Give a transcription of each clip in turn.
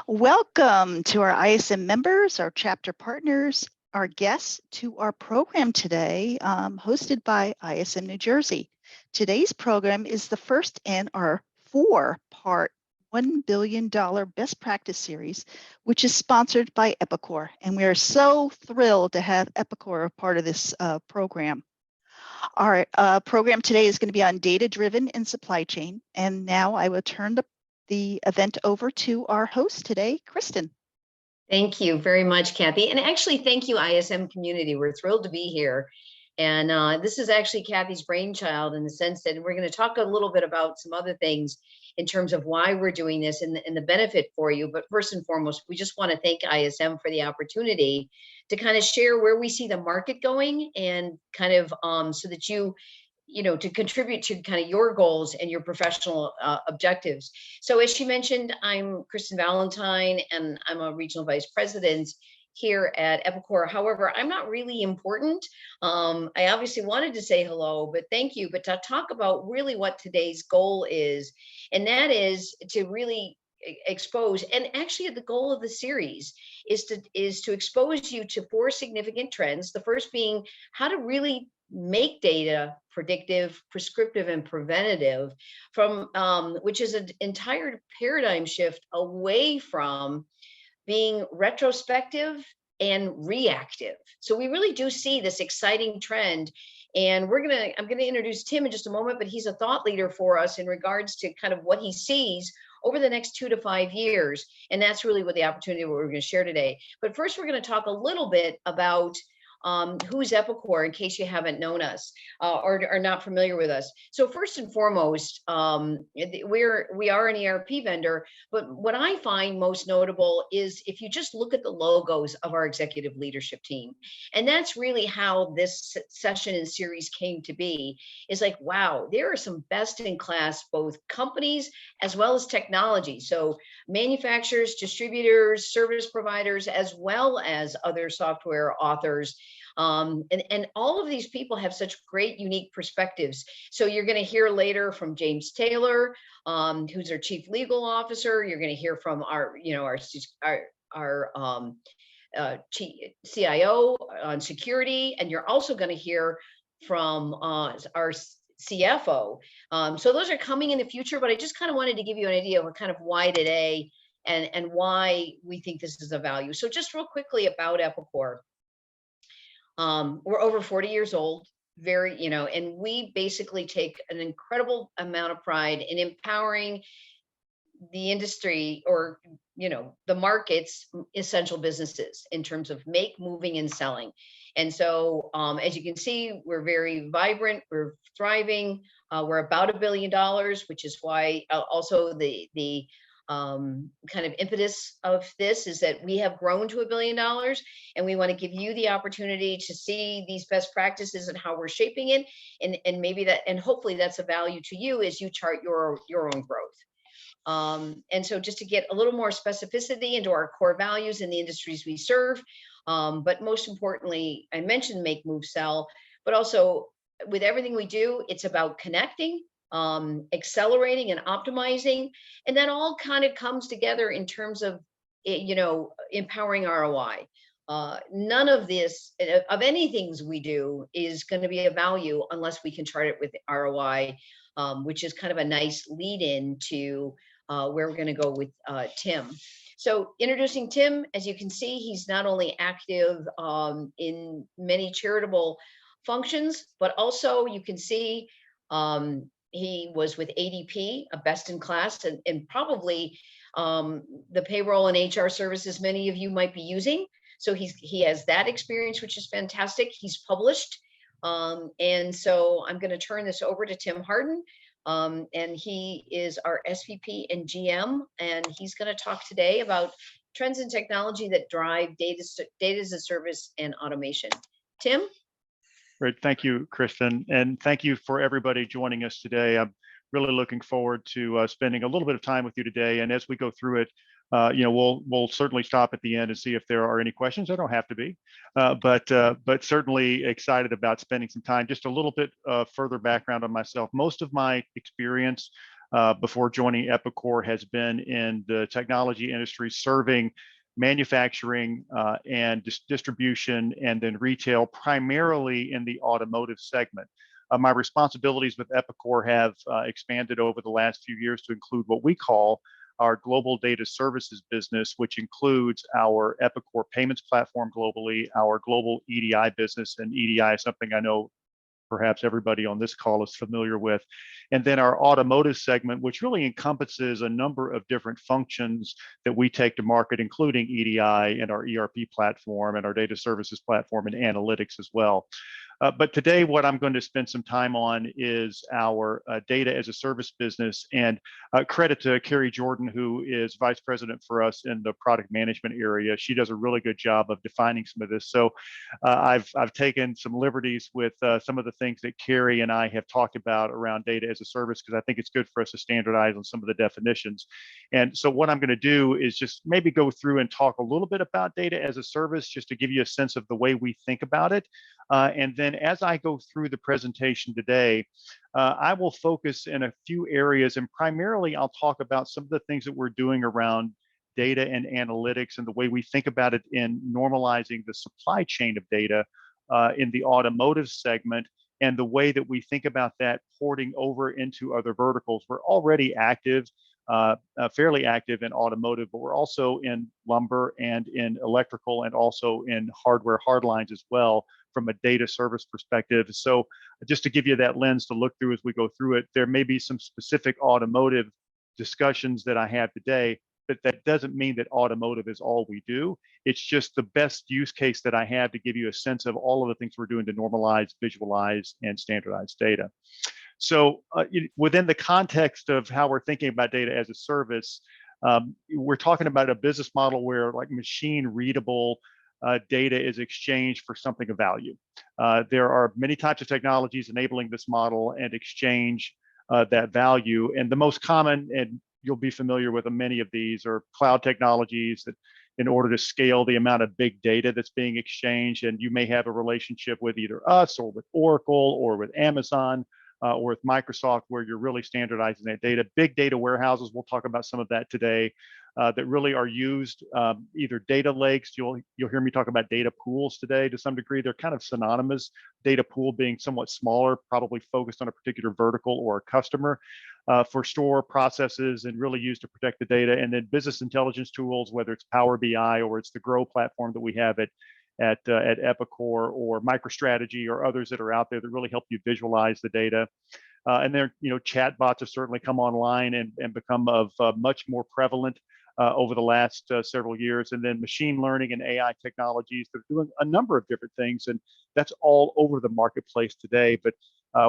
Welcome to our ISM members, our chapter partners, our guests to our program today, hosted by ISM New Jersey. Today's program is the first in our four-part $1 billion best practice series, which is sponsored by Epicor. And we are so thrilled to have Epicor a part of this program. Our program today is going to be on data-driven and supply chain. And now I will turn the event over to our host today, Kristen. Thank you very much, Kathy. And actually, thank you, ISM community. We're thrilled to be here. And this is actually Kathy's brainchild in the sense that we're going to talk a little bit about some other things in terms of why we're doing this and the benefit for you. But first and foremost, we just want to thank ISM for the opportunity to kind of share where we see the market going and kind of so that you know, to contribute to kind of your goals and your professional objectives. So as she mentioned, I'm Kristen Valentine, and I'm a regional vice president here at Epicor. However, I'm not really important. I obviously wanted to say hello, but thank you. But to talk about really what today's goal is, and that is to really expose, and actually the goal of the series is to expose you to four significant trends. The first being how to really make data predictive, prescriptive, and preventative, from which is an entire paradigm shift away from being retrospective and reactive. So we really do see this exciting trend. And I'm gonna introduce Tim in just a moment, but he's a thought leader for us in regards to kind of what he sees over the next 2 to 5 years. And that's really what the opportunity what we're going to share today. But first, we're going to talk a little bit about who's Epicor, in case you haven't known us or are not familiar with us. So first and foremost, we are an ERP vendor, but what I find most notable is if you just look at the logos of our executive leadership team, and that's really how this session and series came to be, is like, wow, there are some best in class, both companies as well as technology. So manufacturers, distributors, service providers, as well as other software authors. And all of these people have such great, unique perspectives. So you're going to hear later from James Taylor, who's our chief legal officer. You're going to hear from our chief CIO on security, and you're also going to hear from our CFO. So those are coming in the future, but I just kind of wanted to give you an idea of kind of why today and why we think this is a value. So just real quickly about Epicor. We're over 40 years old, and we basically take an incredible amount of pride in empowering the industry or, the market's essential businesses in terms of make, moving, and selling. And so, as you can see, we're very vibrant, we're thriving, we're about $1 billion, which is why also the kind of impetus of this is that we have grown to $1 billion, and we want to give you the opportunity to see these best practices and how we're shaping it, and maybe that, and hopefully that's a value to you as you chart your own growth. And so just to get a little more specificity into our core values in the industries we serve, but most importantly, I mentioned make, move, sell, but also with everything we do, it's about connecting, accelerating and optimizing, and that all kind of comes together in terms of empowering ROI. None of this of anything we do is going to be a value unless we can chart it with ROI, which is kind of a nice lead in to where we're going to go with Tim. So introducing Tim, as you can see, he's not only active in many charitable functions, but also you can see he was with ADP, a best in class, and probably the payroll and HR services many of you might be using. So he has that experience, which is fantastic. He's published. And so I'm going to turn this over to Tim Hardin. And he is our SVP and GM, and he's going to talk today about trends in technology that drive data as a service and automation. Tim? Great, thank you, Kristen, and thank you for everybody joining us today. I'm really looking forward to spending a little bit of time with you today. And as we go through it, we'll certainly stop at the end and see if there are any questions. There don't have to be, but certainly excited about spending some time. Just a little bit further background on myself. Most of my experience before joining Epicor has been in the technology industry, serving manufacturing and distribution, and then retail, primarily in the automotive segment. My responsibilities with Epicor have expanded over the last few years to include what we call our global data services business, which includes our Epicor payments platform globally, our global EDI business, and EDI is something I know perhaps everybody on this call is familiar with. And then our automotive segment, which really encompasses a number of different functions that we take to market, including EDI and our ERP platform and our data services platform and analytics as well. But today, what I'm going to spend some time on is our data as a service business, and credit to Carrie Jordan, who is vice president for us in the product management area. She does a really good job of defining some of this. So I've taken some liberties with some of the things that Carrie and I have talked about around data as a service, because I think it's good for us to standardize on some of the definitions. And so what I'm going to do is just maybe go through and talk a little bit about data as a service, just to give you a sense of the way we think about it. And then as I go through the presentation today, I will focus in a few areas, and primarily I'll talk about some of the things that we're doing around data and analytics and the way we think about it in normalizing the supply chain of data in the automotive segment, and the way that we think about that porting over into other verticals. We're already active, fairly active in automotive, but we're also in lumber and in electrical and also in hardware hard lines as well from a data service perspective. So just to give you that lens to look through as we go through it, there may be some specific automotive discussions that I have today, but that doesn't mean that automotive is all we do. It's just the best use case that I have to give you a sense of all of the things we're doing to normalize, visualize, and standardize data. So within the context of how we're thinking about data as a service, we're talking about a business model where like machine readable data is exchanged for something of value. There are many types of technologies enabling this model and exchange that value. And the most common, and you'll be familiar with many of these, are cloud technologies that in order to scale the amount of big data that's being exchanged. And you may have a relationship with either us or with Oracle or with Amazon or with Microsoft, where you're really standardizing that data. Big data warehouses, we'll talk about some of that today, that really are used, either data lakes. You'll hear me talk about data pools today to some degree. They're kind of synonymous, data pool being somewhat smaller, probably focused on a particular vertical or a customer, for store processes and really used to protect the data. And then business intelligence tools, whether it's Power BI or it's the Grow platform that we have at Epicor, or MicroStrategy, or others that are out there that really help you visualize the data. And then, chatbots have certainly come online and become of much more prevalent over the last several years. And then machine learning and AI technologies that are doing a number of different things, and that's all over the marketplace today. But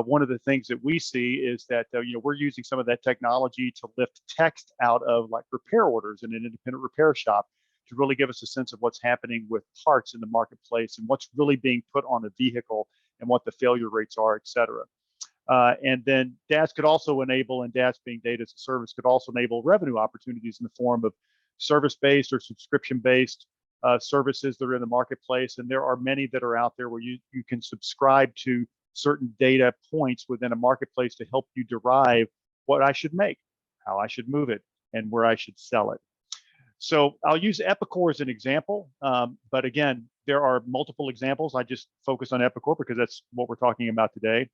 one of the things that we see is that we're using some of that technology to lift text out of like repair orders in an independent repair shop, to really give us a sense of what's happening with parts in the marketplace and what's really being put on a vehicle and what the failure rates are, et cetera. And then DaaS could also enable, and DaaS being data as a service, could also enable revenue opportunities in the form of service-based or subscription-based services that are in the marketplace. And there are many that are out there where you can subscribe to certain data points within a marketplace to help you derive what I should make, how I should move it, and where I should sell it. So I'll use Epicor as an example, but again, there are multiple examples. I just focus on Epicor because that's what we're talking about today.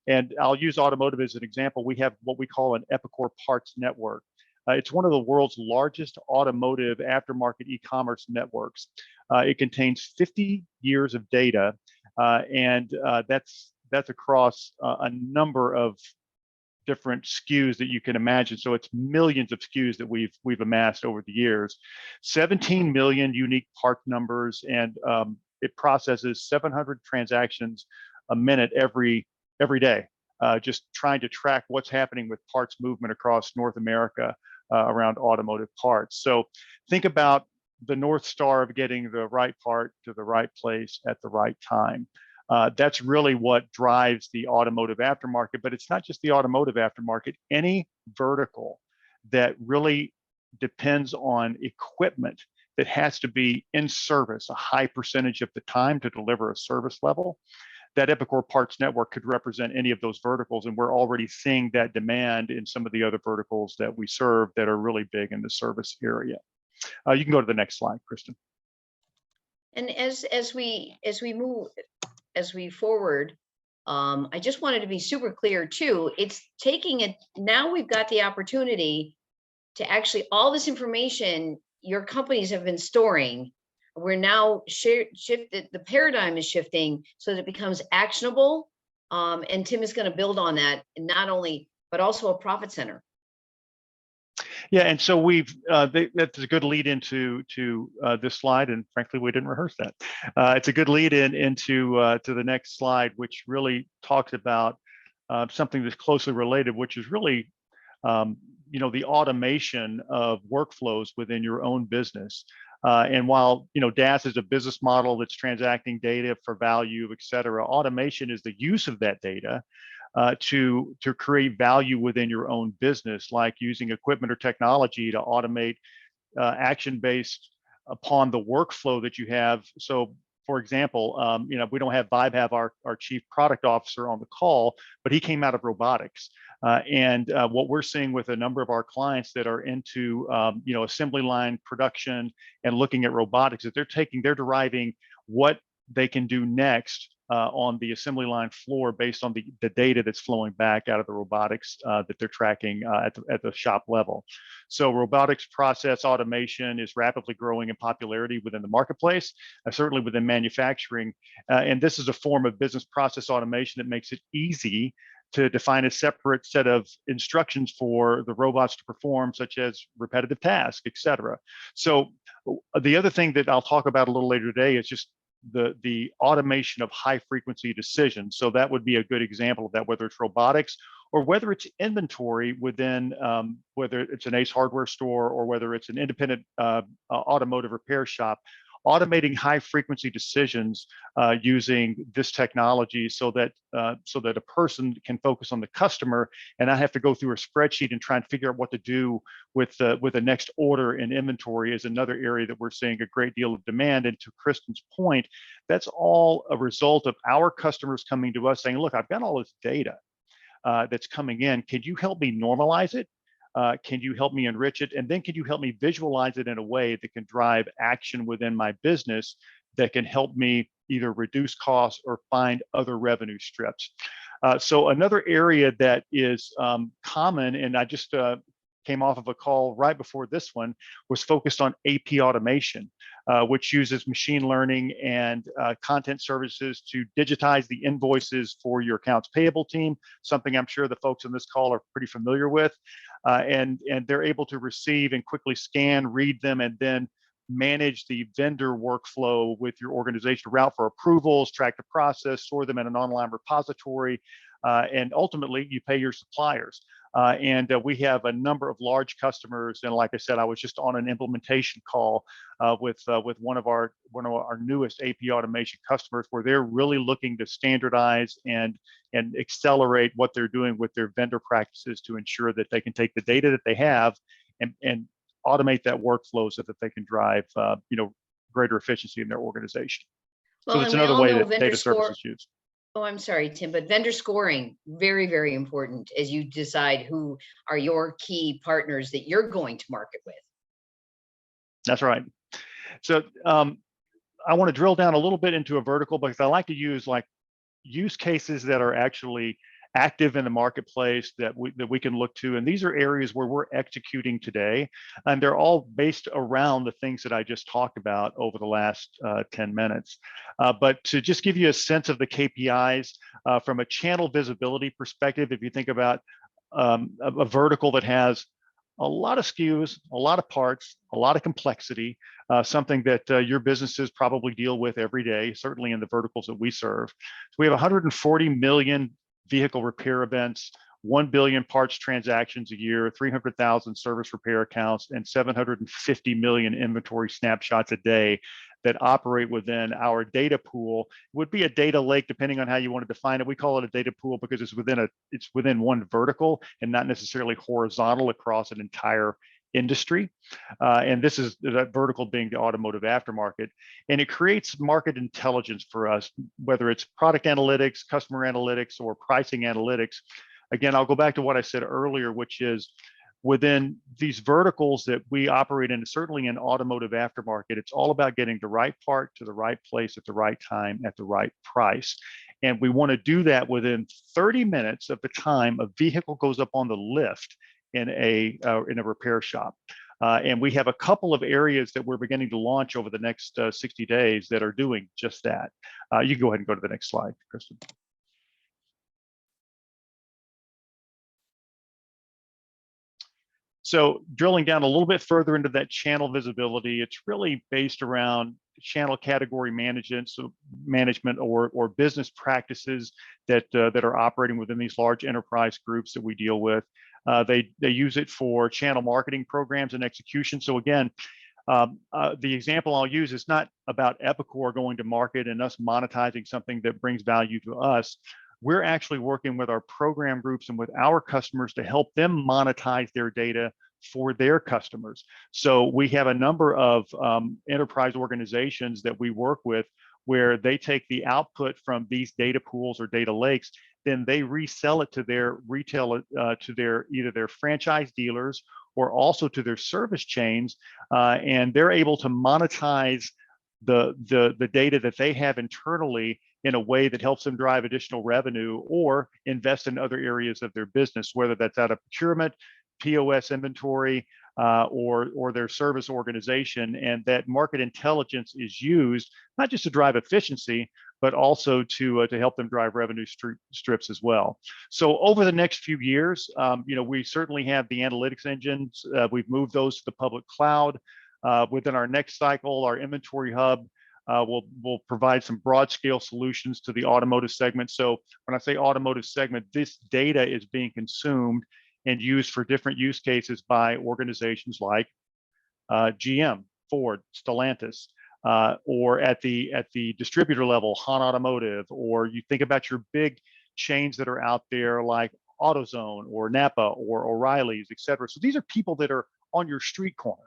And I'll use automotive as an example. We have what we call an Epicor parts network. It's one of the world's largest automotive aftermarket e-commerce networks. It contains 50 years of data, and that's across a number of different SKUs that you can imagine. So it's millions of SKUs that we've amassed over the years, 17 million unique part numbers, and it processes 700 transactions a minute every day, just trying to track what's happening with parts movement across North America around automotive parts. So think about the North Star of getting the right part to the right place at the right time. That's really what drives the automotive aftermarket, but it's not just the automotive aftermarket. Any vertical that really depends on equipment that has to be in service a high percentage of the time to deliver a service level, that Epicor parts network could represent any of those verticals. And we're already seeing that demand in some of the other verticals that we serve that are really big in the service area. You can go to the next slide, Kristen. And as we forward, I just wanted to be super clear too. It's taking it now. We've got the opportunity to actually all this information your companies have been storing. We're now shifted. The paradigm is shifting so that it becomes actionable. And Tim is going to build on that, not only but also a profit center. Yeah, and so that's a good lead into this slide, and frankly, we didn't rehearse that. It's a good lead into to the next slide, which really talks about something that's closely related, which is really the automation of workflows within your own business. And while DaaS is a business model that's transacting data for value, et cetera, automation is the use of that data to create value within your own business, like using equipment or technology to automate action based upon the workflow that you have. So, for example, we don't have our chief product officer on the call, but he came out of robotics. And what we're seeing with a number of our clients that are into assembly line production and looking at robotics, that they're deriving what they can do next on the assembly line floor based on the data that's flowing back out of the robotics that they're tracking at the shop level. So robotics process automation is rapidly growing in popularity within the marketplace, certainly within manufacturing. And this is a form of business process automation that makes it easy to define a separate set of instructions for the robots to perform, such as repetitive tasks, et cetera. So the other thing that I'll talk about a little later today is just the automation of high frequency decisions. So that would be a good example of that, whether it's robotics or whether it's inventory within, whether it's an Ace hardware store or whether it's an independent automotive repair shop. Automating high frequency decisions using this technology so that a person can focus on the customer and not have to go through a spreadsheet and try and figure out what to do with the next order in inventory is another area that we're seeing a great deal of demand. And to Kristen's point, that's all a result of our customers coming to us saying, look, I've got all this data that's coming in. Can you help me normalize it? Can you help me enrich it? And then can you help me visualize it in a way that can drive action within my business that can help me either reduce costs or find other revenue strips? So another area that is common, and I just came off of a call right before this one, was focused on AP automation, which uses machine learning and content services to digitize the invoices for your accounts payable team, something I'm sure the folks on this call are pretty familiar with. And they're able to receive and quickly scan, read them, and then manage the vendor workflow with your organization, route for approvals, track the process, store them in an online repository, and ultimately you pay your suppliers. And we have a number of large customers, and like I said, I was just on an implementation call with one of our newest AP automation customers, where they're really looking to standardize and accelerate what they're doing with their vendor practices to ensure that they can take the data that they have and automate that workflow so that they can drive greater efficiency in their organization. Well, so that's another way that data services is used. Oh, I'm sorry, Tim, but vendor scoring, very, very important as you decide who are your key partners that you're going to market with. That's right. So I want to drill down a little bit into a vertical because I like to use use cases that are actually active in the marketplace that we can look to. And these are areas where we're executing today. And they're all based around the things that I just talked about over the last 10 minutes. But to just give you a sense of the KPIs from a channel visibility perspective, if you think about a vertical that has a lot of SKUs, a lot of parts, a lot of complexity, something that your businesses probably deal with every day, certainly in the verticals that we serve. So we have 140 million vehicle repair events, 1 billion parts transactions a year, 300,000 service repair accounts, and 750 million inventory snapshots a day that operate within our data pool. It would be a data lake, depending on how you want to define it. We call it a data pool because it's within one vertical and not necessarily horizontal across an entire industry. And this is that vertical being the automotive aftermarket. And it creates market intelligence for us, whether it's product analytics, customer analytics, or pricing analytics. Again, I'll go back to what I said earlier, which is within these verticals that we operate in, certainly in automotive aftermarket, it's all about getting the right part to the right place at the right time at the right price. And we want to do that within 30 minutes of the time a vehicle goes up on the lift in a repair shop. And we have a couple of areas that we're beginning to launch over the next 60 days that are doing just that. You can go ahead and go to the next slide, Kristen. So drilling down a little bit further into that channel visibility, it's really based around channel category management, or business practices that are operating within these large enterprise groups that we deal with. They use it for channel marketing programs and execution. So again, the example I'll use is not about Epicor going to market and us monetizing something that brings value to us. We're actually working with our program groups and with our customers to help them monetize their data for their customers. So we have a number of enterprise organizations that we work with where they take the output from these data pools or data lakes, then they resell it to their retail, to their either their franchise dealers or also to their service chains, and they're able to monetize the data that they have internally in a way that helps them drive additional revenue or invest in other areas of their business, whether that's out of procurement, POS inventory, or their service organization. And that market intelligence is used not just to drive efficiency, but also to help them drive revenue strips as well. So over the next few years, we certainly have the analytics engines. We've moved those to the public cloud. Within our next cycle, our inventory hub will provide some broad scale solutions to the automotive segment. So when I say automotive segment, this data is being consumed and used for different use cases by organizations like GM, Ford, Stellantis, or at the distributor level, Han Automotive, or you think about your big chains that are out there like AutoZone or Napa or O'Reilly's, et cetera. So these are people that are on your street corner.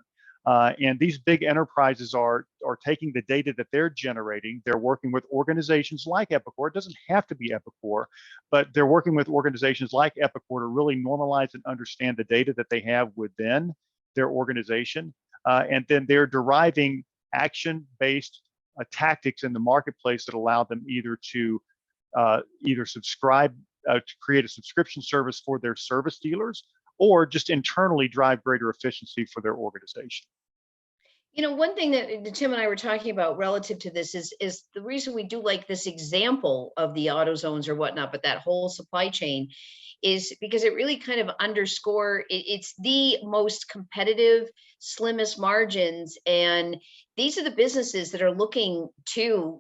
And these big enterprises are taking the data that they're generating. They're working with organizations like Epicor. It doesn't have to be Epicor, but they're working with organizations like Epicor to really normalize and understand the data that they have within their organization. And then they're deriving action-based tactics in the marketplace that allow them either to subscribe, to create a subscription service for their service dealers, or just internally drive greater efficiency for their organization. One thing that Tim and I were talking about relative to this is the reason we do like this example of the auto zones or whatnot, but that whole supply chain is because it really kind of it's the most competitive, slimmest margins. And these are the businesses that are looking to,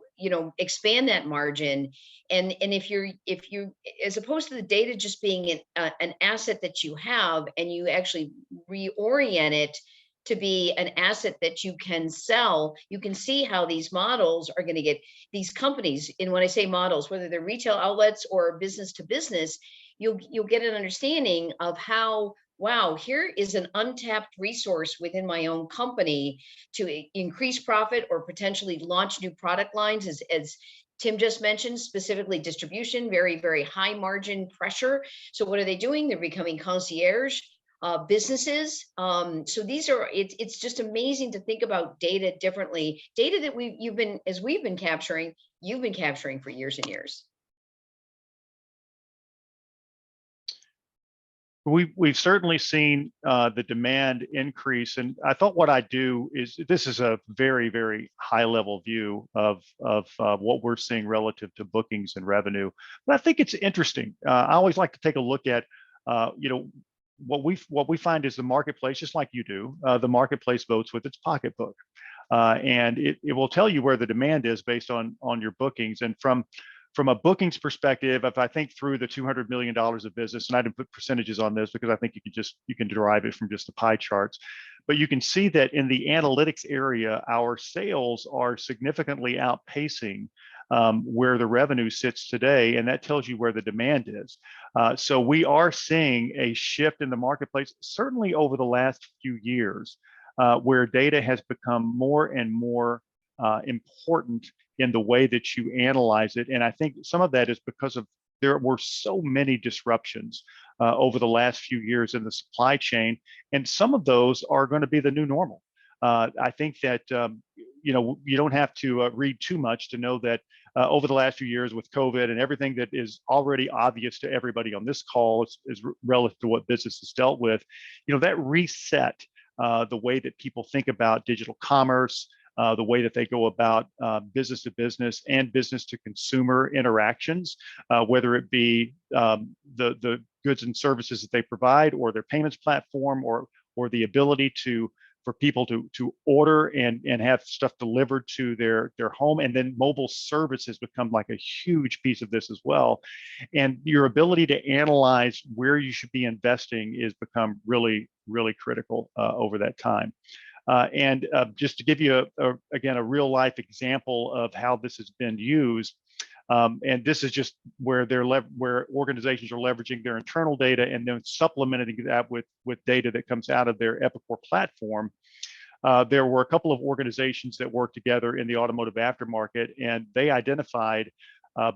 expand that margin. And if you, as opposed to the data just being an asset that you have, and you actually reorient it to be an asset that you can sell, you can see how these models are going to get these companies. And when I say models, whether they're retail outlets or business to business, you'll get an understanding of how, wow, here is an untapped resource within my own company to increase profit or potentially launch new product lines, as Tim just mentioned, specifically distribution, very, very high margin pressure. So what are they doing? They're becoming concierge businesses. So it's just amazing to think about data differently. Data that you've been capturing for years and years. We've certainly seen the demand increase, and I thought what I'd do is, this is a very, very high level view of what we're seeing relative to bookings and revenue. But I think it's interesting. I always like to take a look at, what we find is the marketplace, just like you do. The marketplace votes with its pocketbook, and it will tell you where the demand is based on your bookings. And from a bookings perspective, if I think through the $200 million of business, and I didn't put percentages on this because I think you can derive it from just the pie charts, but you can see that in the analytics area, our sales are significantly outpacing where the revenue sits today, and that tells you where the demand is. So we are seeing a shift in the marketplace, certainly over the last few years, where data has become more and more important in the way that you analyze it. And I think some of that is because of there were so many disruptions over the last few years in the supply chain, and some of those are going to be the new normal. I think that you don't have to read too much to know that over the last few years with COVID and everything that is already obvious to everybody on this call is relative to what business has dealt with, that reset the way that people think about digital commerce, the way that they go about business to business and business to consumer interactions, whether it be the goods and services that they provide, or their payments platform, or the ability for people to order and have stuff delivered to their home. And then mobile service has become like a huge piece of this as well. And your ability to analyze where you should be investing is become really, really critical over that time. And just to give you again a real life example of how this has been used, and this is just where where organizations are leveraging their internal data and then supplementing that with data that comes out of their Epicor platform. There were a couple of organizations that worked together in the automotive aftermarket, and they identified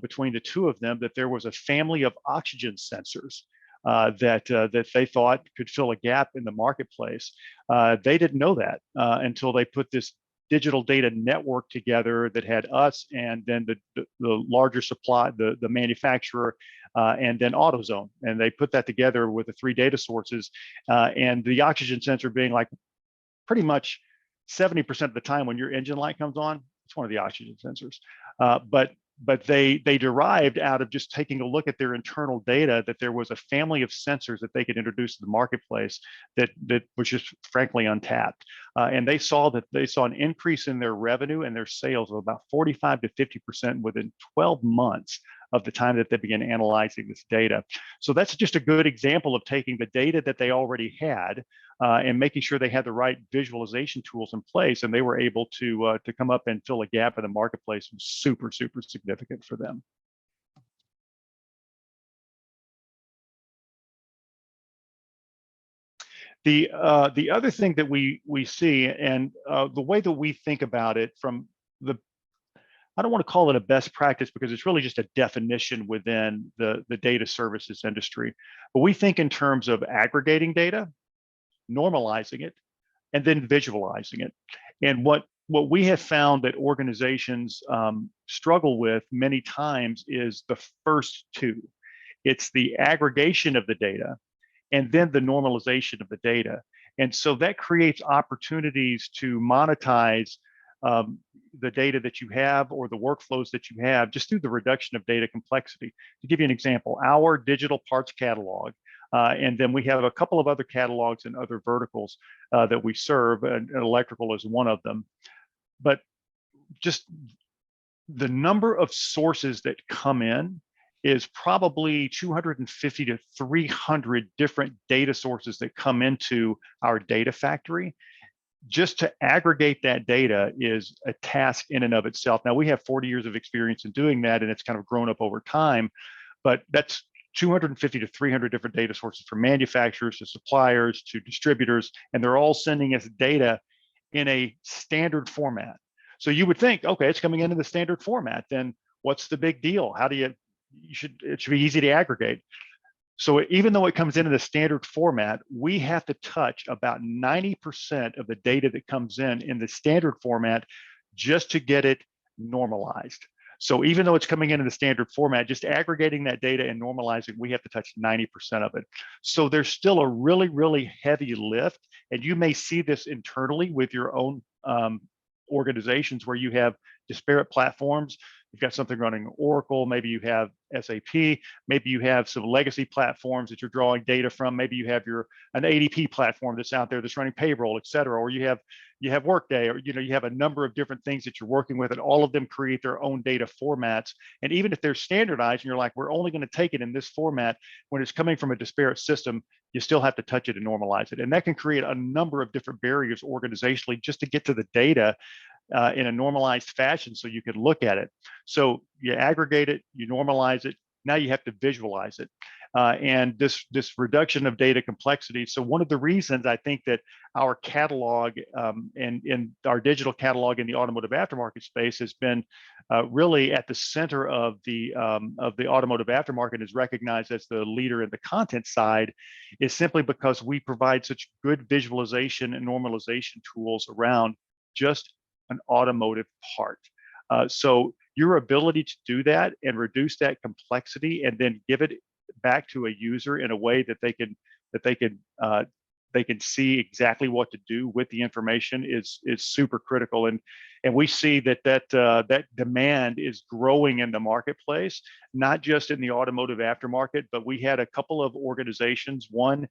between the two of them that there was a family of oxygen sensors that they thought could fill a gap in the marketplace. They didn't know that until they put this digital data network together that had us and then the larger supply, the manufacturer, and then AutoZone. And they put that together with the 3 data sources, and the oxygen sensor being like pretty much 70% of the time when your engine light comes on, it's one of the oxygen sensors. But they derived out of just taking a look at their internal data that there was a family of sensors that they could introduce to the marketplace that was just frankly untapped. And they saw an increase in their revenue and their sales of about 45 to 50% within 12 months of the time that they began analyzing this data. So that's just a good example of taking the data that they already had and making sure they had the right visualization tools in place, and they were able to come up and fill a gap in the marketplace. It was super, super significant for them. The other thing that we see, and the way that we think about it from I don't want to call it a best practice because it's really just a definition within the data services industry, but we think in terms of aggregating data, normalizing it, and then visualizing it. And what we have found that organizations struggle with many times is the first two. It's the aggregation of the data and then the normalization of the data. And so that creates opportunities to monetize the data that you have or the workflows that you have just through the reduction of data complexity. To give you an example, our digital parts catalog, and then we have a couple of other catalogs in other verticals that we serve, and electrical is one of them. But just the number of sources that come in is probably 250 to 300 different data sources that come into our data factory. Just to aggregate that data is a task in and of itself. Now, we have 40 years of experience in doing that, and it's kind of grown up over time, but that's 250 to 300 different data sources from manufacturers to suppliers to distributors, and they're all sending us data in a standard format. So you would think, okay, it's coming in the standard format, then what's the big deal? It should be easy to aggregate. So even though it comes in the standard format, we have to touch about 90% of the data that comes in the standard format just to get it normalized. So even though it's coming in the standard format, just aggregating that data and normalizing, we have to touch 90% of it. So there's still a really, really heavy lift. And you may see this internally with your own organizations where you have disparate platforms. You've got something running Oracle, maybe you have SAP, maybe you have some legacy platforms that you're drawing data from, maybe you have an ADP platform that's out there that's running payroll, et cetera, or you have Workday, or you have a number of different things that you're working with, and all of them create their own data formats. And even if they're standardized and you're like, we're only going to take it in this format, when it's coming from a disparate system, you still have to touch it and normalize it. And that can create a number of different barriers organizationally just to get to the data in a normalized fashion so you could look at it. So you aggregate it, you normalize it. Now you have to visualize it. And this reduction of data complexity. So one of the reasons I think that our catalog and our digital catalog in the automotive aftermarket space has been really at the center of the automotive aftermarket, is recognized as the leader in the content side, is simply because we provide such good visualization and normalization tools around just an automotive part. So your ability to do that and reduce that complexity and then give it back to a user in a way that they can see exactly what to do with the information is super critical. And we see that demand is growing in the marketplace, not just in the automotive aftermarket, but we had a couple of organizations, one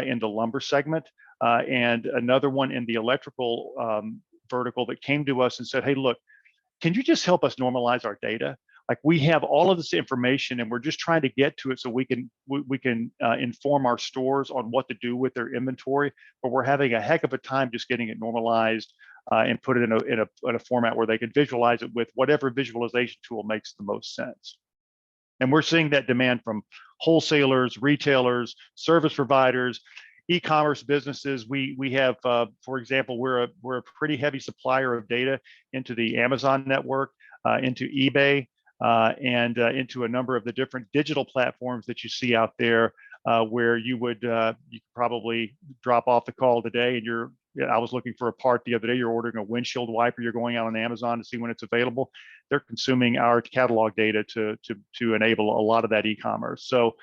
in the lumber segment and another one in the electrical vertical, that came to us and said, hey, look, can you just help us normalize our data? Like, we have all of this information and we're just trying to get to it so we can inform our stores on what to do with their inventory, but we're having a heck of a time just getting it normalized and put it in a format where they can visualize it with whatever visualization tool makes the most sense. And we're seeing that demand from wholesalers, retailers, service providers, e-commerce businesses. We have, for example, we're a pretty heavy supplier of data into the Amazon network, into eBay, and into a number of the different digital platforms that you see out there, where you could probably drop off the call today and I was looking for a part the other day, you're ordering a windshield wiper, you're going out on Amazon to see when it's available. They're consuming our catalog data to enable a lot of that e-commerce. So,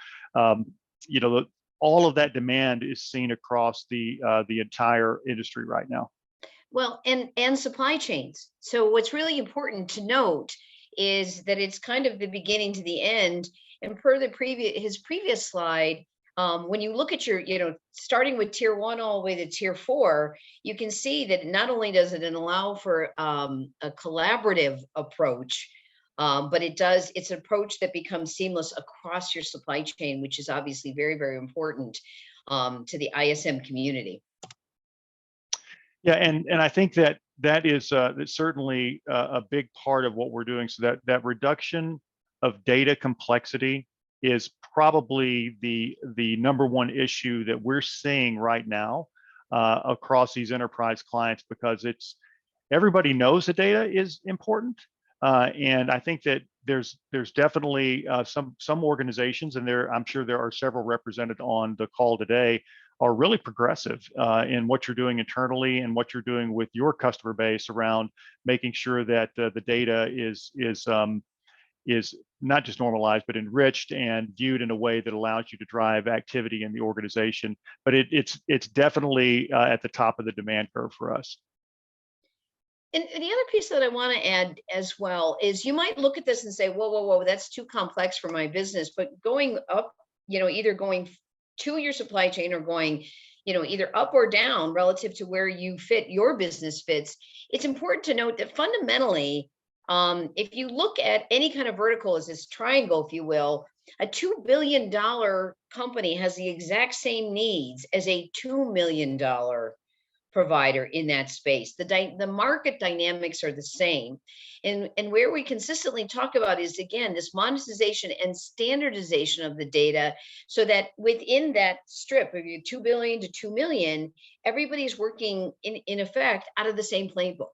all of that demand is seen across the entire industry right now. Well, and supply chains. So what's really important to note is that it's kind of the beginning to the end. And per his previous slide, when you look at your, starting with tier 1 all the way to tier 4, you can see that not only does it allow for a collaborative approach, but it's an approach that becomes seamless across your supply chain, which is obviously very, very important to the ISM community. Yeah, and I think that is that's certainly a big part of what we're doing. So that reduction of data complexity is probably the number one issue that we're seeing right now across these enterprise clients, because everybody knows the data is important, and I think that there's definitely some organizations, and I'm sure there are several represented on the call today, are really progressive in what you're doing internally and what you're doing with your customer base around making sure that the data is not just normalized, but enriched and viewed in a way that allows you to drive activity in the organization. But it's definitely at the top of the demand curve for us. And the other piece that I want to add as well is, you might look at this and say, whoa, that's too complex for my business. But going up, either going to your supply chain or going, either up or down relative to where your business fits, it's important to note that fundamentally, if you look at any kind of vertical as this triangle, if you will, a $2 billion company has the exact same needs as a $2 million provider in that space. The market dynamics are the same. And where we consistently talk about is, again, this monetization and standardization of the data, so that within that strip of your 2 billion to 2 million, everybody's working in effect out of the same playbook,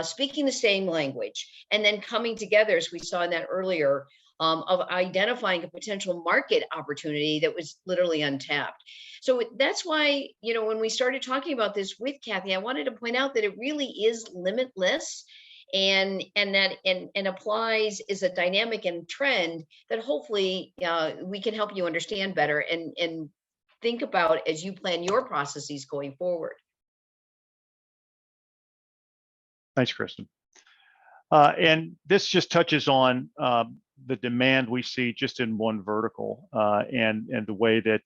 speaking the same language, and then coming together, as we saw in that earlier, of identifying a potential market opportunity that was literally untapped. So that's why, when we started talking about this with Kathy, I wanted to point out that it really is limitless, and applies is a dynamic and trend that hopefully we can help you understand better and think about as you plan your processes going forward. Thanks, Kristen. And this just touches on the demand we see just in one vertical, and the way that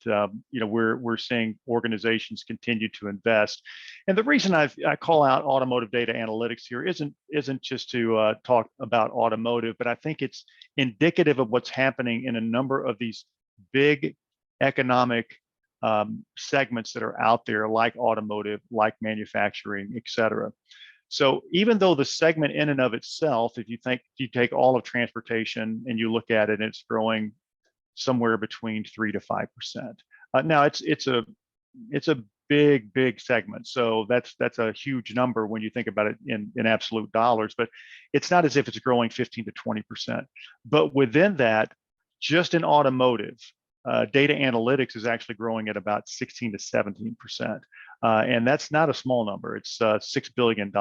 we're seeing organizations continue to invest. And the reason I call out automotive data analytics here isn't just to talk about automotive, but I think it's indicative of what's happening in a number of these big economic segments that are out there, like automotive, like manufacturing, et cetera. So even though the segment in and of itself, if you take all of transportation and you look at it, it's growing somewhere between 3 to 5%. Now it's a big segment. So that's a huge number when you think about it in absolute dollars, but it's not as if it's growing 15 to 20%. But within that, just in automotive, data analytics is actually growing at about 16 to 17%. And that's not a small number. It's $6 billion.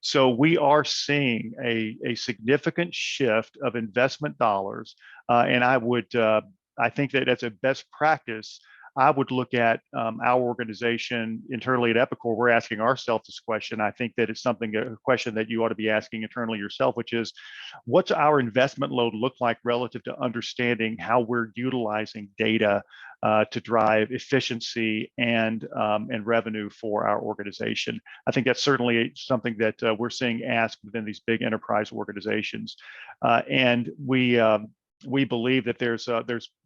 So we are seeing a significant shift of investment dollars. And I think that as a best practice, I would look at our organization internally at Epicor. We're asking ourselves this question. I think that it's a question that you ought to be asking internally yourself, which is, what's our investment load look like relative to understanding how we're utilizing data to drive efficiency and revenue for our organization? I think that's certainly something that we're seeing asked within these big enterprise organizations, and we believe that there's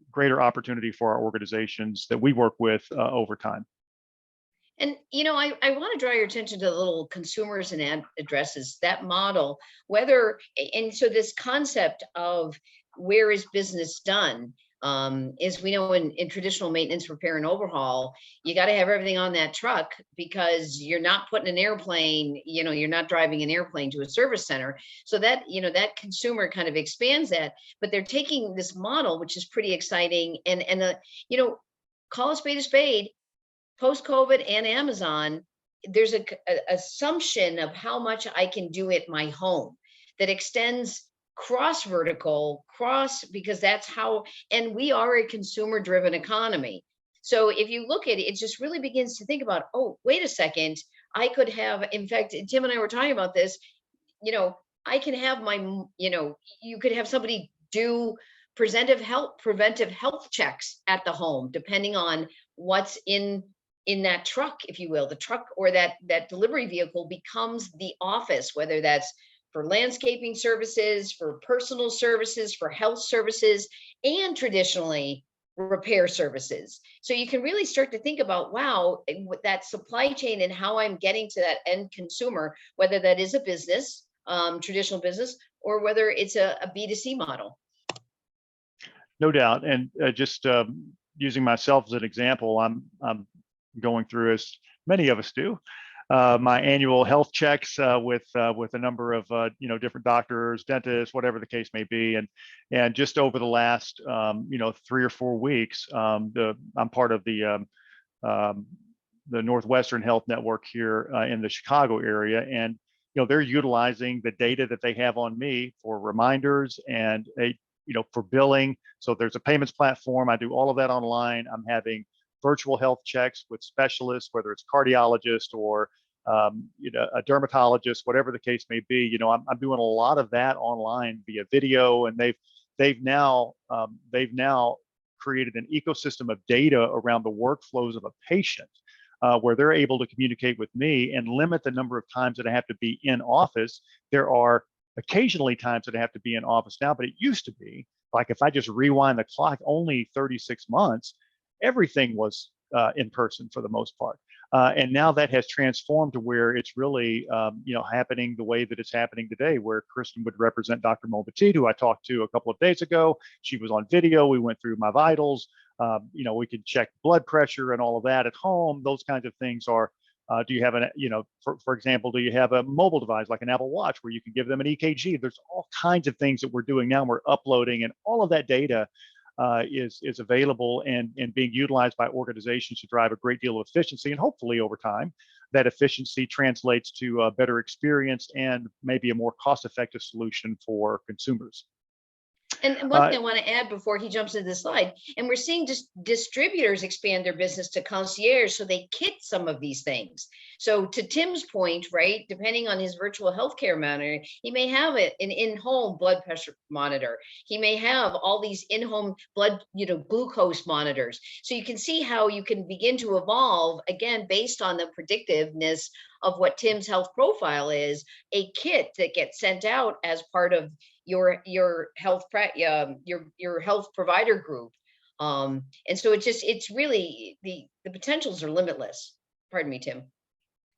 greater opportunity for our organizations that we work with over time. And I want to draw your attention to the little consumers and ad addresses, that model, and so this concept of where is business done, is, we know in traditional maintenance, repair, and overhaul, you got to have everything on that truck, because you're not putting an airplane, you're not driving an airplane to a service center. So that, that consumer kind of expands that, but they're taking this model, which is pretty exciting. And call a spade, post-COVID and Amazon, there's a assumption of how much I can do at my home that extends cross vertical, because that's how, and we are a consumer driven economy. So if you look at it, it just really begins to think about, oh, wait a second, I could have, in fact, Tim and I were talking about this, I can have you could have somebody do preventive health checks at the home, depending on what's in that truck, if you will. The truck or that delivery vehicle becomes the office, whether that's for landscaping services, for personal services, for health services, and traditionally repair services. So you can really start to think about, wow, that supply chain and how I'm getting to that end consumer, whether that is a business, traditional business, or whether it's a B2C model. No doubt. And just using myself as an example, I'm going through, as many of us do, my annual health checks with a number of different doctors, dentists, whatever the case may be, and just over the last 3 or 4 weeks, I'm part of the Northwestern Health Network here in the Chicago area, and they're utilizing the data that they have on me for reminders and for billing. So there's a payments platform. I do all of that online. I'm having virtual health checks with specialists, whether it's cardiologist or a dermatologist, whatever the case may be. I'm doing a lot of that online via video, and they've now created an ecosystem of data around the workflows of a patient, where they're able to communicate with me and limit the number of times that I have to be in office. There are occasionally times that I have to be in office now, but it used to be, like, if I just rewind the clock only 36 months, everything was in person for the most part. And now that has transformed to where it's really, happening the way that it's happening today, where Kristen would represent Dr. Mulbatid, who I talked to a couple of days ago. She was on video. We went through my vitals. We could check blood pressure and all of that at home. Those kinds of things are, do you have for example, do you have a mobile device like an Apple Watch where you can give them an EKG? There's all kinds of things that we're doing now. We're uploading, and all of that data is available and being utilized by organizations to drive a great deal of efficiency, and hopefully over time that efficiency translates to a better experience and maybe a more cost-effective solution for consumers. And one thing I want to add before he jumps into the slide, and we're seeing just distributors expand their business to concierge, so they kit some of these things. So to Tim's point, right, depending on his virtual healthcare monitor, he may have an in-home blood pressure monitor. He may have all these in-home blood, glucose monitors. So you can see how you can begin to evolve, again, based on the predictiveness of what Tim's health profile is, a kit that gets sent out as part of your health your health provider group, and so it's really the potentials are limitless. Pardon me, Tim.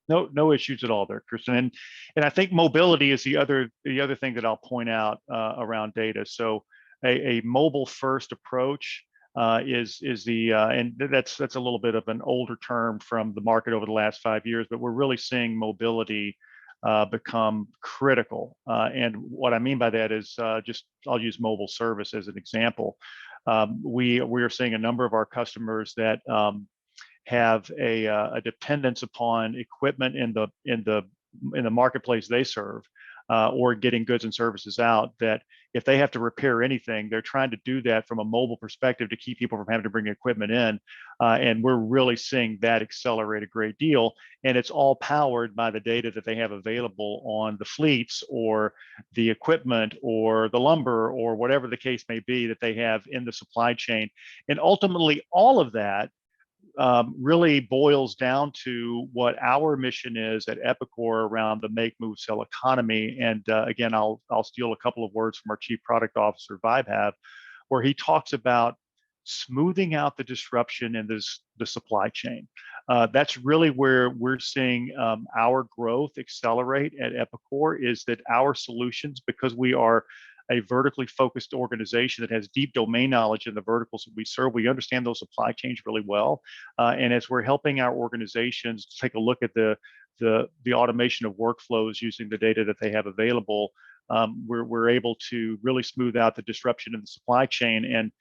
No issues at all there, Kristen. And I think mobility is the other thing that I'll point out around data. So a mobile first approach is the and that's a little bit of an older term from the market over the last 5 years, but we're really seeing mobility become critical. And what I mean by that is I'll use mobile service as an example. We are seeing a number of our customers that have a dependence upon equipment in the marketplace they serve, or getting goods and services out, that if they have to repair anything, they're trying to do that from a mobile perspective to keep people from having to bring equipment in. And we're really seeing that accelerate a great deal. And it's all powered by the data that they have available on the fleets or the equipment or the lumber or whatever the case may be that they have in the supply chain. And ultimately, all of that really boils down to what our mission is at Epicor around the make, move, sell economy. And again, I'll steal a couple of words from our Chief Product Officer, Vibhav, where he talks about smoothing out the disruption in the supply chain. That's really where we're seeing our growth accelerate at Epicor, is that our solutions, because we are a vertically focused organization that has deep domain knowledge in the verticals that we serve, we understand those supply chains really well. And as we're helping our organizations take a look at the automation of workflows using the data that they have available, we're able to really smooth out the disruption in the supply chain. And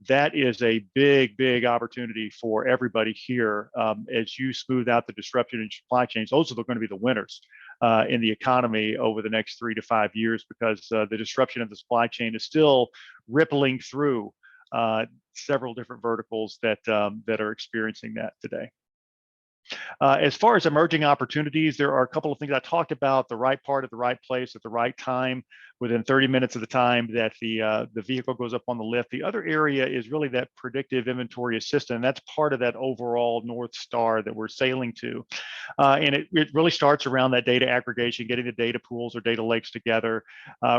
that is a big opportunity for everybody here. As you smooth out the disruption in supply chains, those are going to be the winners in the economy over the next 3 to 5 years, because the disruption of the supply chain is still rippling through several different verticals that are experiencing that today. As far as emerging opportunities, there are a couple of things I talked about: the right part at the right place at the right time, within 30 minutes of the time that the vehicle goes up on the lift. The other area is really that predictive inventory assistant. And that's part of that overall North Star that we're sailing to. And it really starts around that data aggregation, getting the data pools or data lakes together,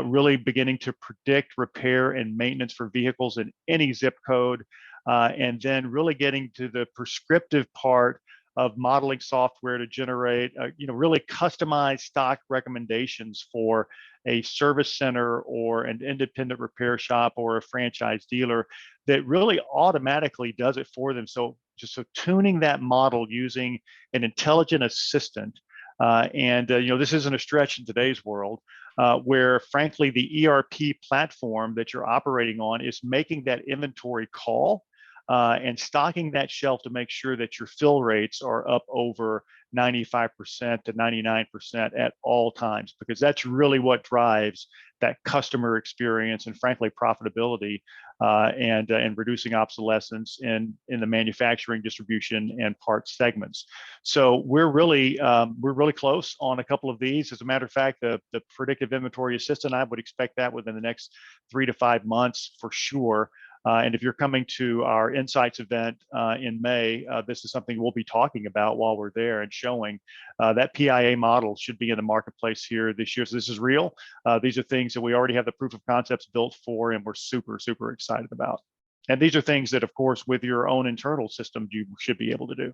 really beginning to predict repair and maintenance for vehicles in any zip code, and then really getting to the prescriptive part of modeling software to generate, really customized stock recommendations for a service center or an independent repair shop or a franchise dealer that really automatically does it for them. So tuning that model using an intelligent assistant. This isn't a stretch in today's world, where frankly, the ERP platform that you're operating on is making that inventory call and stocking that shelf to make sure that your fill rates are up over 95% to 99% at all times, because that's really what drives that customer experience and frankly profitability, and reducing obsolescence in the manufacturing, distribution, and parts segments. So we're really close on a couple of these. As a matter of fact, the predictive inventory assistant, I would expect that within the next 3 to 5 months for sure. And if you're coming to our Insights event in May, this is something we'll be talking about while we're there and showing. That PIA model should be in the marketplace here this year. So this is real. These are things that we already have the proof of concepts built for, and we're super excited about. And these are things that, of course, with your own internal system, you should be able to do.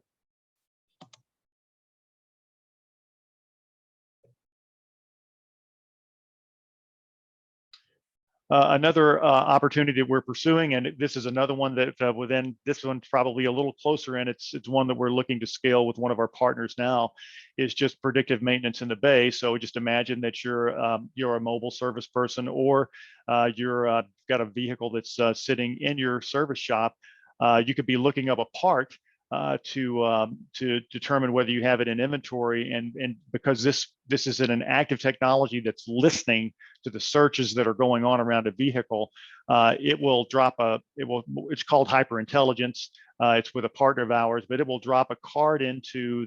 Another opportunity that we're pursuing, and this is another one that within this one's probably a little closer, and it's one that we're looking to scale with one of our partners now, is just predictive maintenance in the bay. So just imagine that you're a mobile service person, or you're got a vehicle that's sitting in your service shop. You could be looking up a part to determine whether you have it in inventory, and because this is an active technology that's listening to the searches that are going on around a vehicle, it will drop it's called hyper intelligence. It's with a partner of ours, but it will drop a card into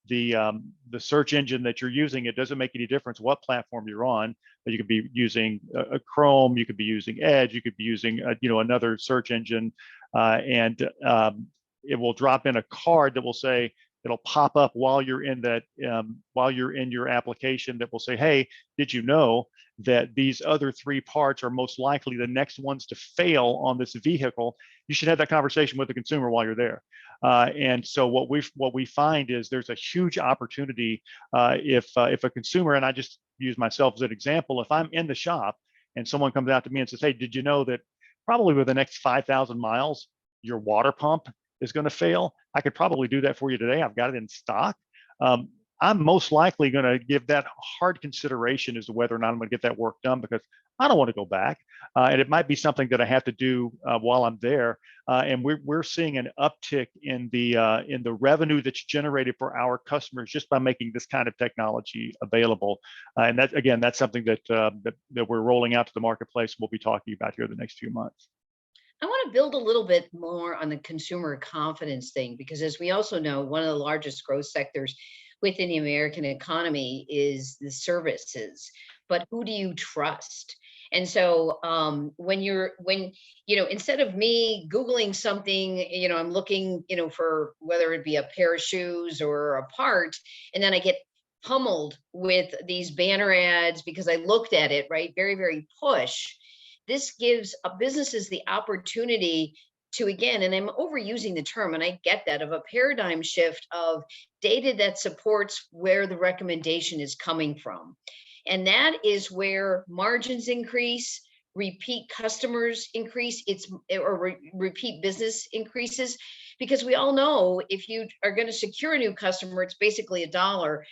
the search engine that you're using. It doesn't make any difference what platform you're on. You could be using a Chrome, you could be using Edge, you could be using another search engine, and it will drop in a card that will say, it'll pop up while you're in that while you're in your application that will say, hey, did you know that these other 3 parts are most likely the next ones to fail on this vehicle? You should have that conversation with the consumer while you're there. And so what we find is there's a huge opportunity if a consumer, and I just use myself as an example, if I'm in the shop and someone comes out to me and says, hey, did you know that probably with the next 5,000 miles, your water pump is going to fail? I could probably do that for you today. I've got it in stock. I'm most likely going to give that hard consideration as to whether or not I'm going to get that work done, because I don't want to go back. And it might be something that I have to do while I'm there. And we're seeing an uptick in the revenue that's generated for our customers just by making this kind of technology available. And that, again, that's something that that we're rolling out to the marketplace. We'll be talking about here the next few months. I want to build a little bit more on the consumer confidence thing, because as we also know, one of the largest growth sectors within the American economy is the services. But who do you trust? And so when instead of me Googling something, I'm looking, for whether it be a pair of shoes or a part, and then I get pummeled with these banner ads because I looked at it, right? Very, very push. This gives businesses the opportunity to, again, and I'm overusing the term, and I get that, of a paradigm shift of data that supports where the recommendation is coming from. And that is where margins increase, repeat customers increase, repeat business increases, because we all know if you are going to secure a new customer, it's basically $1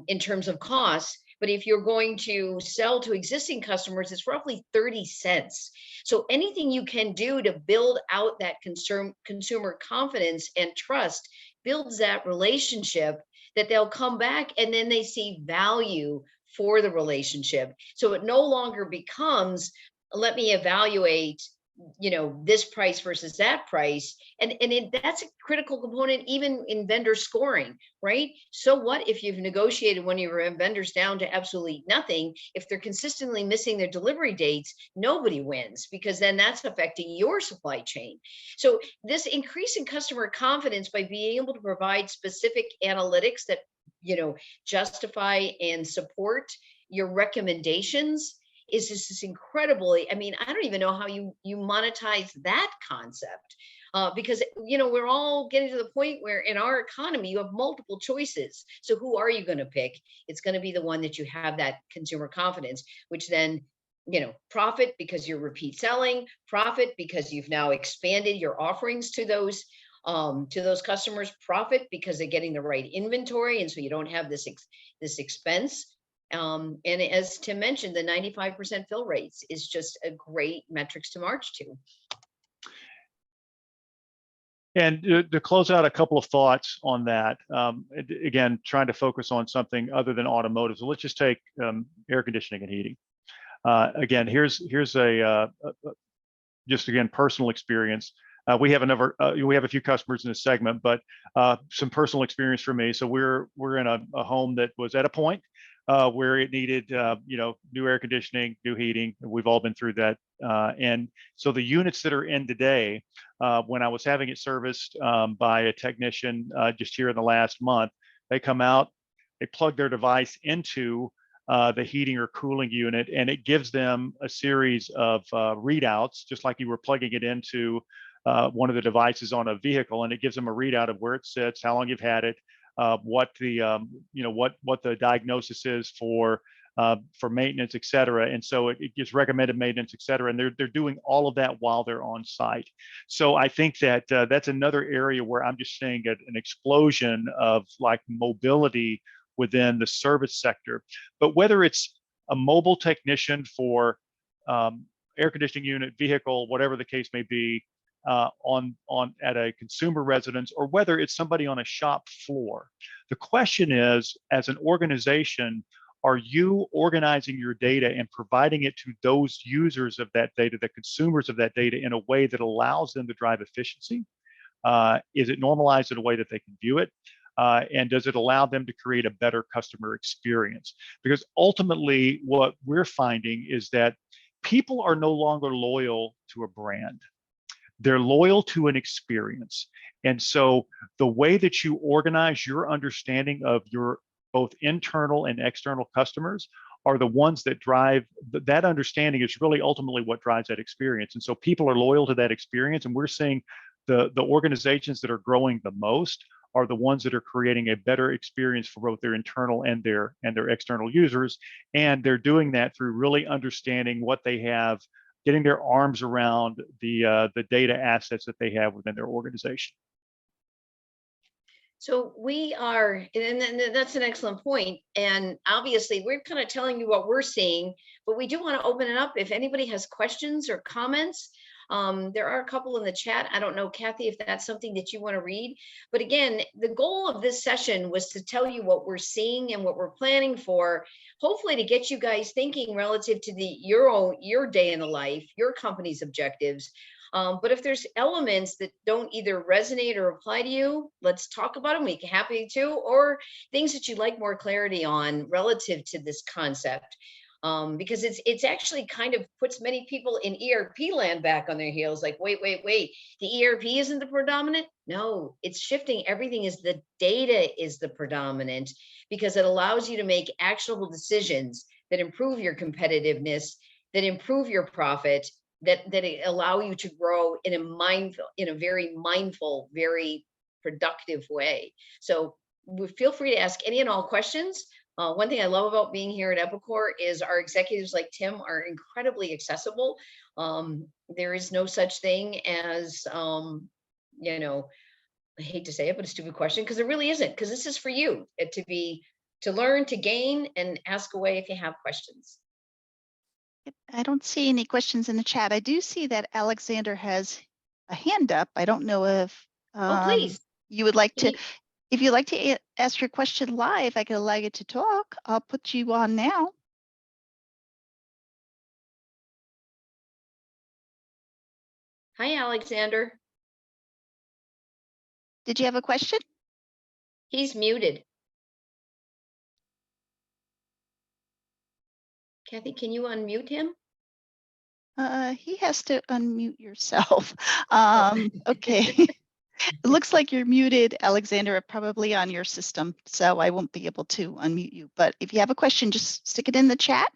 in terms of cost. But if you're going to sell to existing customers, it's roughly 30 cents. So anything you can do to build out that consumer confidence and trust builds that relationship that they'll come back, and then they see value for the relationship. So it no longer becomes, let me evaluate, this price versus that price. And that's a critical component even in vendor scoring, right? So what if you've negotiated one of your vendors down to absolutely nothing? If they're consistently missing their delivery dates, nobody wins, because then that's affecting your supply chain. So this increase in customer confidence by being able to provide specific analytics that justify and support your recommendations is just this incredibly, I don't even know how you monetize that concept, because, we're all getting to the point where in our economy, you have multiple choices. So who are you going to pick? It's going to be the one that you have that consumer confidence, which then, profit because you're repeat selling, profit because you've now expanded your offerings to those customers, profit because they're getting the right inventory. And so you don't have this expense. And as Tim mentioned, the 95% fill rates is just a great metrics to march to. And to close out, a couple of thoughts on that. Again, trying to focus on something other than automotive. So let's just take air conditioning and heating. Again, here's a just again personal experience. We have a few customers in this segment, but some personal experience for me. So we're in a home that was at a point where it needed new air conditioning, new heating. We've all been through that. And so the units that are in today, when I was having it serviced by a technician just here in the last month, they come out, they plug their device into the heating or cooling unit, and it gives them a series of readouts, just like you were plugging it into one of the devices on a vehicle, and it gives them a readout of where it sits, how long you've had it, what the what the diagnosis is for maintenance, et cetera. And so it gives recommended maintenance, et cetera. And they're doing all of that while they're on site. So I think that that's another area where I'm just seeing an explosion of like mobility within the service sector. But whether it's a mobile technician for air conditioning unit, vehicle, whatever the case may be, at a consumer residence, or whether it's somebody on a shop floor, the question is, as an organization, are you organizing your data and providing it to those users of that data, the consumers of that data, in a way that allows them to drive efficiency? Is it normalized in a way that they can view it? And does it allow them to create a better customer experience? Because ultimately, what we're finding is that people are no longer loyal to a brand. They're loyal to an experience. And so the way that you organize your understanding of your both internal and external customers are the ones that drive that understanding is really ultimately what drives that experience. And so people are loyal to that experience. And we're seeing the organizations that are growing the most are the ones that are creating a better experience for both their internal and their external users. And they're doing that through really understanding what they have, getting their arms around the data assets that they have within their organization. So we are, and that's an excellent point. And obviously, we're kind of telling you what we're seeing, but we do want to open it up. If anybody has questions or comments, there are a couple in the chat. I don't know, Kathy, if that's something that you want to read. But again, the goal of this session was to tell you what we're seeing and what we're planning for, hopefully to get you guys thinking relative to your day in the life, your company's objectives. But if there's elements that don't either resonate or apply to you, let's talk about them. We'd be happy to, or things that you'd like more clarity on relative to this concept. Because it's actually kind of puts many people in ERP land back on their heels, like, wait, the ERP isn't the predominant? No, it's shifting. Everything is the data is the predominant, because it allows you to make actionable decisions that improve your competitiveness, that improve your profit, that allow you to grow in a very mindful, very productive way. So feel free to ask any and all questions. One thing I love about being here at Epicor is our executives like Tim are incredibly accessible. There is no such thing as, you know, I hate to say it, but a stupid question, because it really isn't, because this is for you to learn, to gain, and ask away if you have questions. I don't see any questions in the chat. I do see that Alexander has a hand up. I don't know if Please. you would like to, if you'd like to ask your question live, I can allow you to talk. I'll put you on now. Hi, Alexander. Did you have a question? He's muted. Kathy, can you unmute him? He has to unmute yourself. Okay. It looks like you're muted, Alexander, probably on your system, so I won't be able to unmute you. But if you have a question, just stick it in the chat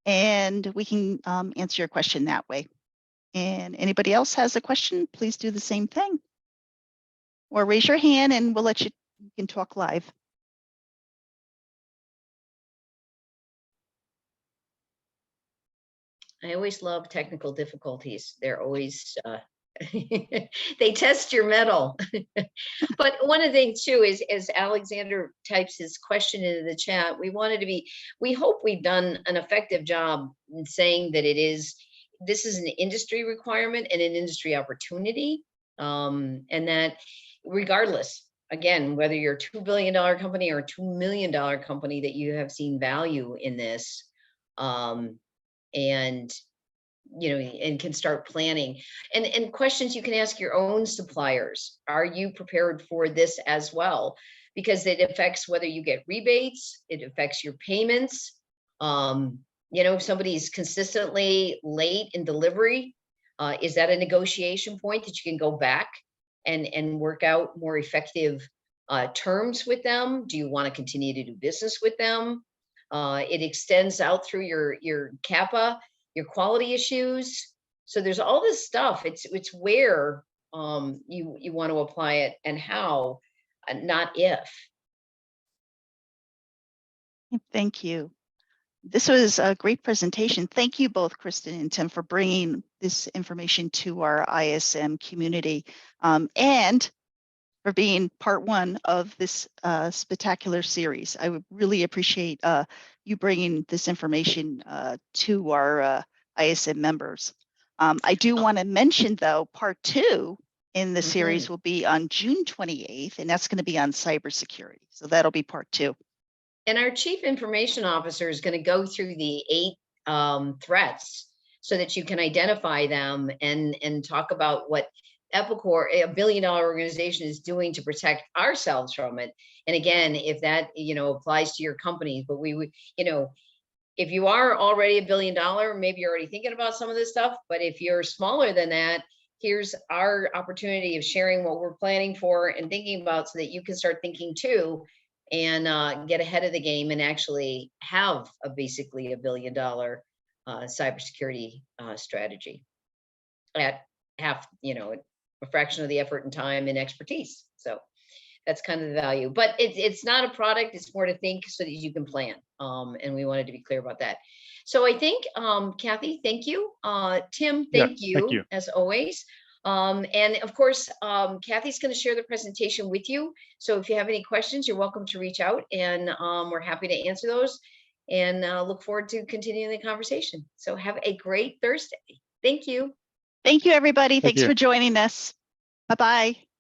and we can answer your question that way. And anybody else has a question, please do the same thing. Or raise your hand and we'll let you can talk live. I always love technical difficulties. They're always, they test your mettle. But one of the things too is, as Alexander types his question into the chat, we hope we've done an effective job in saying that this is an industry requirement and an industry opportunity. And that regardless, again, whether you're a $2 billion company or a $2 million company, that you have seen value in this. And and can start planning, and questions you can ask your own suppliers. Are you prepared for this as well? Because it affects whether you get rebates, it affects your payments. If somebody's consistently late in delivery, is that a negotiation point that you can go back and work out more effective terms with them? Do you want to continue to do business with them? It extends out through your CAPA, your quality issues. So there's all this stuff. It's where you want to apply it and how, not if. Thank you. This was a great presentation. Thank you both, Kristen and Tim, for bringing this information to our ISM community and for being part one of this spectacular series. I would really appreciate you bringing this information to our ISM members. I do want to mention, though, part two in the series will be on June 28th, and that's going to be on cybersecurity. So that'll be part two. And our chief information officer is going to go through the 8 threats so that you can identify them and talk about what Epicor, a $1 billion organization, is doing to protect ourselves from it. And again, if that applies to your company, but we would, if you are already $1 billion, maybe you're already thinking about some of this stuff. But if you're smaller than that, here's our opportunity of sharing what we're planning for and thinking about so that you can start thinking too and get ahead of the game and actually have basically $1 billion cybersecurity strategy at half, a fraction of the effort and time and expertise. So that's kind of the value, but it's not a product. It's more to think so that you can plan. And we wanted to be clear about that. So I think, Kathy, thank you. Tim, thank you as always. And of course, Kathy's going to share the presentation with you. So if you have any questions, you're welcome to reach out, and we're happy to answer those, and look forward to continuing the conversation. So have a great Thursday. Thank you. Thank you, everybody. Thanks for joining us. Bye-bye.